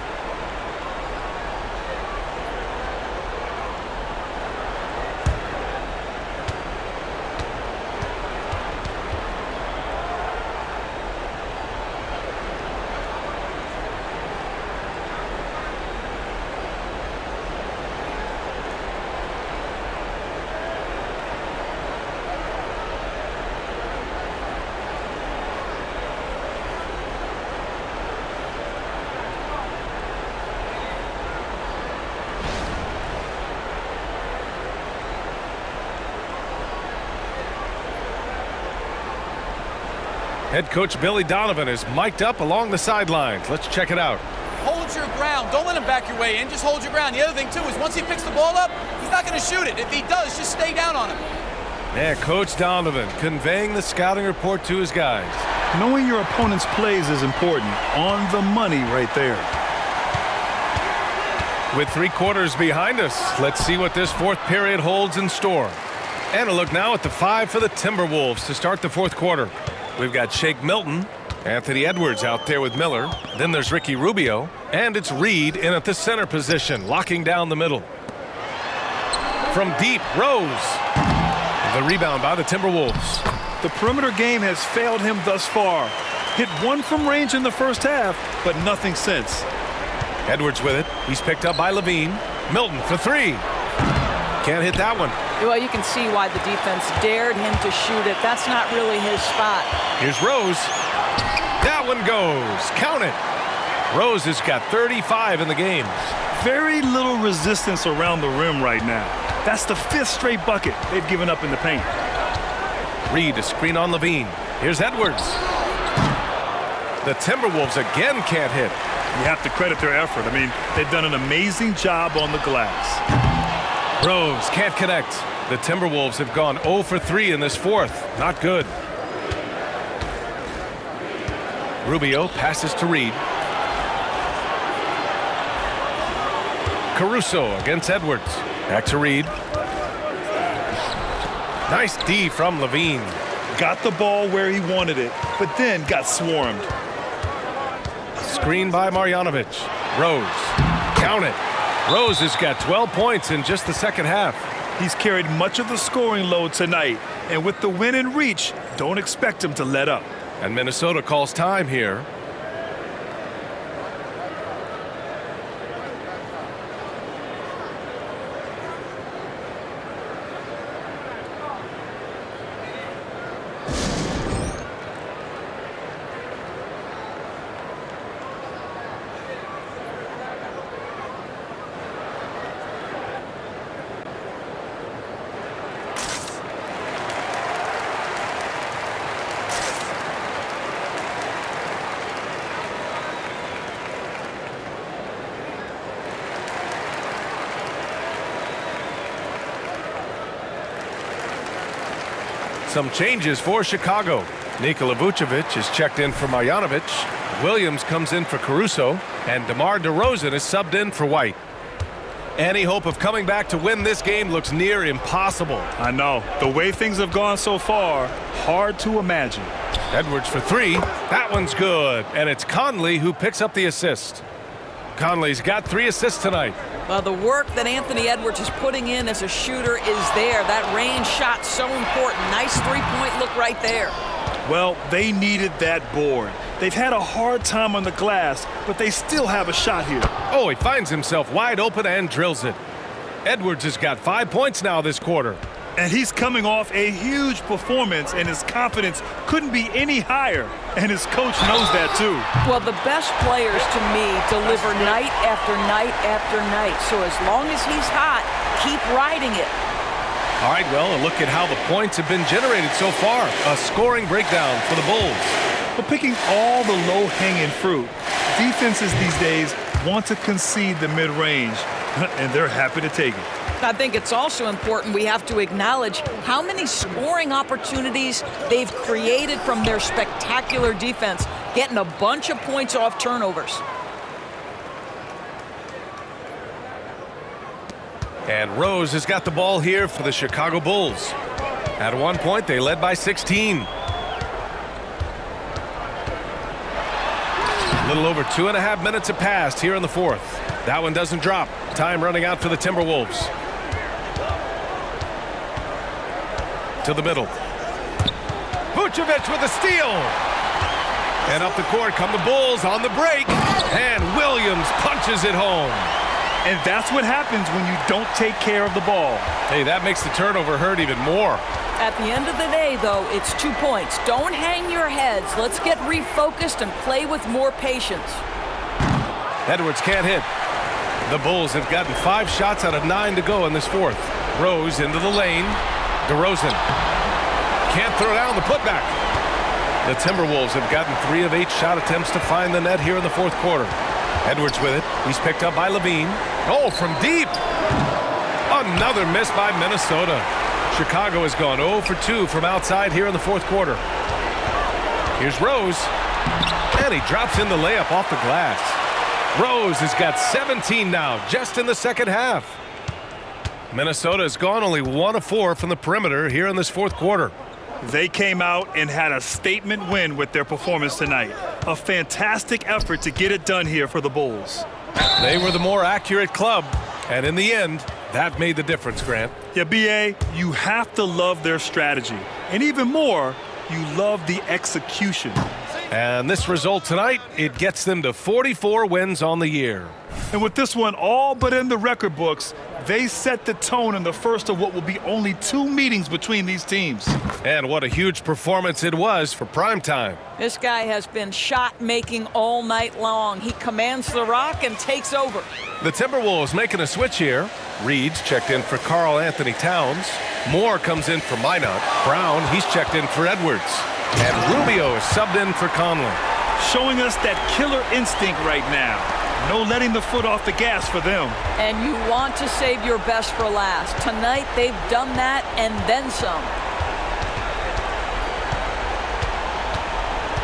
Head coach Billy Donovan is mic'd up along the sidelines. Let's check it out. Hold your ground. Don't let him back your way in. Just hold your ground. The other thing, too, is once he picks the ball up, he's not going to shoot it. If he does, just stay down on him. Yeah, Coach Donovan conveying the scouting report to his guys. Knowing your opponent's plays is important. On the money right there. With 3 quarters behind us, let's see what this fourth period holds in store. And a look now at the 5 for the Timberwolves to start the fourth quarter. We've got Shake Milton, Anthony Edwards out there with Miller. Then there's Ricky Rubio. And it's Reed in at the center position, locking down the middle. From deep, Rose. The rebound by the Timberwolves. The perimeter game has failed him thus far. Hit one from range in the first half, but nothing since. Edwards with it. He's picked up by Levine. Milton for three. Can't hit that one. Well, you can see why the defense dared him to shoot it. That's not really his spot. Here's Rose. That one goes. Count it. Rose has got 35 in the game. Very little resistance around the rim right now. That's the 5th straight bucket they've given up in the paint. Reed a screen on Levine. Here's Edwards. The Timberwolves again can't hit. You have to credit their effort. I mean, they've done an amazing job on the glass. Rose can't connect. The Timberwolves have gone 0 for 3 in this fourth. Not good. Rubio passes to Reed. Caruso against Edwards. Back to Reed. Nice D from Levine. Got the ball where he wanted it, but then got swarmed. Screen by Marjanovic. Rose. Count it. Rose has got 12 points in just the second half. He's carried much of the scoring load tonight, and with the win in reach, don't expect him to let up. And Minnesota calls time here. Some changes for Chicago. Nikola Vucevic is checked in for Marjanovic. Williams comes in for Caruso. And DeMar DeRozan is subbed in for White. Any hope of coming back to win this game looks near impossible. I know. The way things have gone so far, hard to imagine. Edwards for three. That one's good. And it's Conley who picks up the assist. Conley's got 3 assists tonight. Well, the work that Anthony Edwards is putting in as a shooter is there. That range shot so important. Nice three-point look right there. Well, they needed that board. They've had a hard time on the glass, but they still have a shot here. Oh, he finds himself wide open and drills it. Edwards has got 5 points now this quarter. And he's coming off a huge performance, and his confidence couldn't be any higher. And his coach knows that, too. Well, the best players, to me, deliver night after night after night. So as long as he's hot, keep riding it. All right, well, a look at how the points have been generated so far. A scoring breakdown for the Bulls. But picking all the low-hanging fruit, defenses these days want to concede the mid-range, and they're happy to take it. I think it's also important we have to acknowledge how many scoring opportunities they've created from their spectacular defense, getting a bunch of points off turnovers. And Rose has got the ball here for the Chicago Bulls. At one point, they led by 16. A little over 2.5 minutes have passed here in the fourth. That one doesn't drop. Time running out for the Timberwolves. To the middle. Vucevic with a steal. And up the court come the Bulls on the break. And Williams punches it home. And that's what happens when you don't take care of the ball. Hey, that makes the turnover hurt even more. At the end of the day, though, it's 2 points. Don't hang your heads. Let's get refocused and play with more patience. Edwards can't hit. The Bulls have gotten 5 shots out of 9 to go in this fourth. Rose into the lane. DeRozan can't throw down the putback. The Timberwolves have gotten 3 of 8 shot attempts to find the net here in the fourth quarter. Edwards with it. He's picked up by Levine. Oh, from deep. Another miss by Minnesota. Chicago has gone 0 for 2 from outside here in the fourth quarter. Here's Rose. And he drops in the layup off the glass. Rose has got 17 now, just in the second half. Minnesota has gone only 1 of 4 from the perimeter here in this fourth quarter. They came out and had a statement win with their performance tonight. A fantastic effort to get it done here for the Bulls. They were the more accurate club, and in the end, That made the difference, Grant. Yeah, B.A., you have to love their strategy. And even more, you love the execution. And this result tonight, it gets them to 44 wins on the year. And with this one all but in the record books, they set the tone in the first of what will be only 2 meetings between these teams. And what a huge performance it was for primetime. This guy has been shot-making all night long. He commands the rock and takes over. The Timberwolves making a switch here. Reed's checked in for Karl Anthony Towns. Moore comes in for Minot. Brown, he's checked in for Edwards. And Rubio is subbed in for Conley. Showing us that killer instinct right now. No letting the foot off the gas for them. And you want to save your best for last. Tonight, they've done that and then some.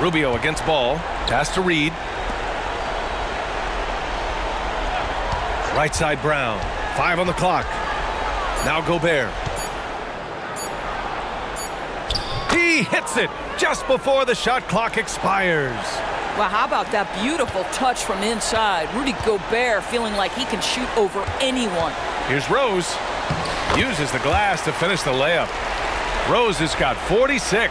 Rubio against ball. Pass to Reed. Right side Brown. 5 on the clock. Now Gobert. He hits it just before the shot clock expires. Well, how about that beautiful touch from inside? Rudy Gobert feeling like he can shoot over anyone. Here's Rose. Uses the glass to finish the layup. Rose has got 46.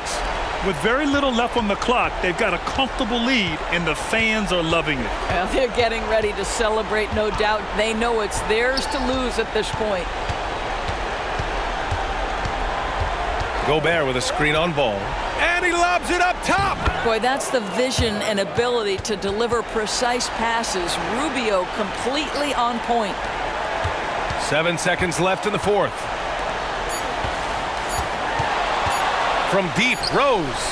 With very little left on the clock, they've got a comfortable lead, and the fans are loving it. Well, they're getting ready to celebrate, no doubt. They know it's theirs to lose at this point. Gobert with a screen on ball. And he lobs it up top. Boy, that's the vision and ability to deliver precise passes. Rubio completely on point. 7 seconds left in the fourth. From deep, Rose.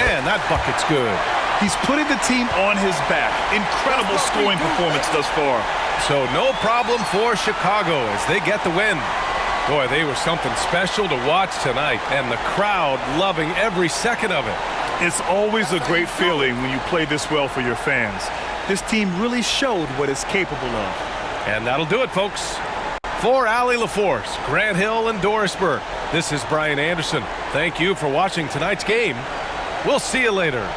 And that bucket's good. He's putting the team on his back. Incredible scoring performance thus far. So no problem for Chicago as they get the win. Boy, they were something special to watch tonight, and the crowd loving every second of it. It's always a great feeling when you play this well for your fans. This team really showed what it's capable of. And that'll do it, folks. For Allie LaForce, Grant Hill, and Doris Burke, this is Brian Anderson. Thank you for watching tonight's game. We'll see you later.